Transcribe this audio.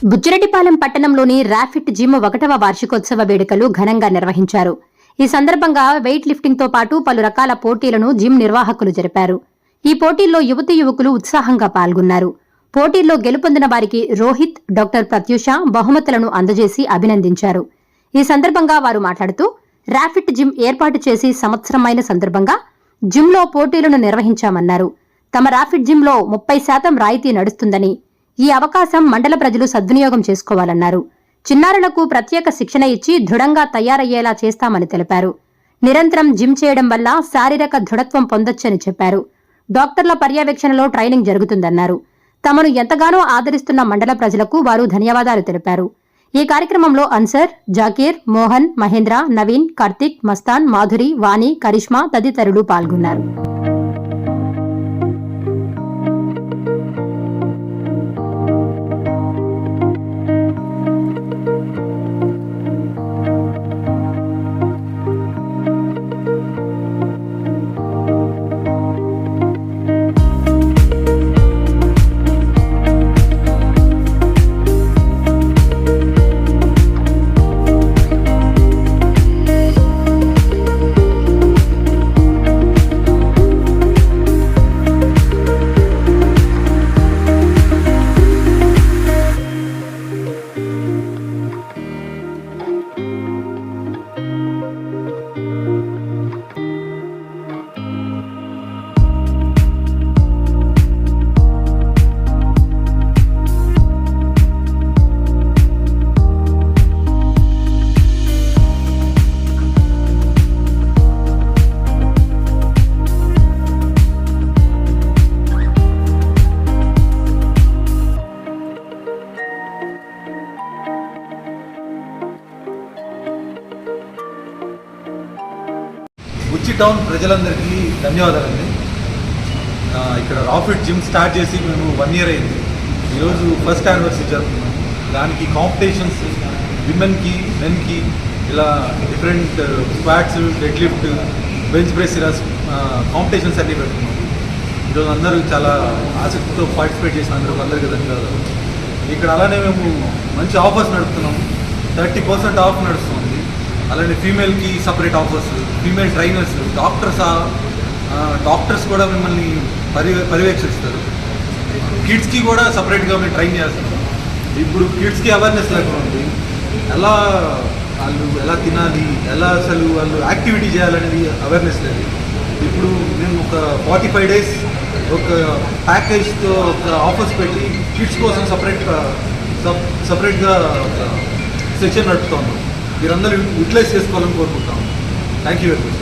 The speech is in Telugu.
బుచ్చిరెడ్డిపాలెం పట్టణంలోని ర్యాఫిట్ జిమ్ 1వ వార్షికోత్సవ వేడుకలు ఘనంగా నిర్వహించారు. ఈ సందర్భంగా వెయిట్ లిఫ్టింగ్ తో పాటు పలు రకాల పోటీలను జిమ్ నిర్వాహకులు జరిపారు. ఈ పోటీల్లో యువతీ యువకులు ఉత్సాహంగా పాల్గొన్నారు. పోటీల్లో గెలుపొందిన వారికి రోహిత్, డాక్టర్ ప్రత్యూష బహుమతులను అందజేసి అభినందించారు. ఈ సందర్భంగా వారు మాట్లాడుతూ ర్యాఫిట్ జిమ్ ఏర్పాటు చేసి సంవత్సరమైన సందర్భంగా జిమ్లో పోటీలను నిర్వహించామన్నారు. తమ ర్యాఫిట్ జిమ్లో 30% రాయితీ నడుస్తుందని, ఈ అవకాశం మండల ప్రజలు సద్వినియోగం చేసుకోవాలన్నారు. చిన్నారులకు ప్రత్యేక శిక్షణ ఇచ్చి దృఢంగా తయారయ్యేలా చేస్తామని తెలిపారు. నిరంతరం జిమ్ చేయడం వల్ల శారీరక దృఢత్వం పొందొచ్చని చెప్పారు. డాక్టర్ల పర్యవేక్షణలో ట్రైనింగ్ జరుగుతుందన్నారు. తమను ఎంతగానో ఆదరిస్తున్న మండల ప్రజలకు వారు ధన్యవాదాలు తెలిపారు. ఈ కార్యక్రమంలో అన్సర్, జాకీర్, మోహన్, మహేంద్ర, నవీన్, కార్తిక్, మస్తాన్, మాధురి, వాణి, కరిష్మా తదితరులు పాల్గొన్నారు. బుచ్చి టౌన్ ప్రజలందరికీ ధన్యవాదాలండి. ఇక్కడ రాఫిట్ జిమ్ స్టార్ట్ చేసి మేము 1 year అయింది. ఈరోజు ఫస్ట్ యానివర్సరీ జరుపుతున్నాం. దానికి కాంపిటీషన్స్ విమెన్కి, మెన్కి ఇలా different squats, dead lift, bench press ఇలా కాంపిటీషన్స్ అన్నీ పెడుతున్నాం. ఈరోజు అందరూ చాలా ఆసక్తితో పార్టిసిపేట్ చేసిన అందరికీ ధన్యవాదాలు. ఇక్కడ అలానే మేము మంచి ఆఫర్స్ నడుపుతున్నాము. 30% ఆఫ్ నడుస్తుంది. అలానే ఫీమేల్కి separate offers, female trainers, doctors కూడా మిమ్మల్ని పర్యవేక్షిస్తారు. కిడ్స్కి కూడా సపరేట్గా మేము ట్రైన్ చేస్తాం. ఇప్పుడు కిడ్స్కి అవేర్నెస్ లేకుండా ఉంది. వాళ్ళు ఎలా తినాలి, అసలు వాళ్ళు యాక్టివిటీ చేయాలనేది అవేర్నెస్ లేదు. ఇప్పుడు మేము ఒక 45 days ఒక ప్యాకేజ్తో ఒక ఆఫర్స్ పెట్టి కిడ్స్ కోసం సపరేట్గా ఒక సెక్షన్ నడుపుతాము. మీరందరూ యూటిలైజ్ చేసుకోవాలని కోరుకుంటాము. Thank you very much.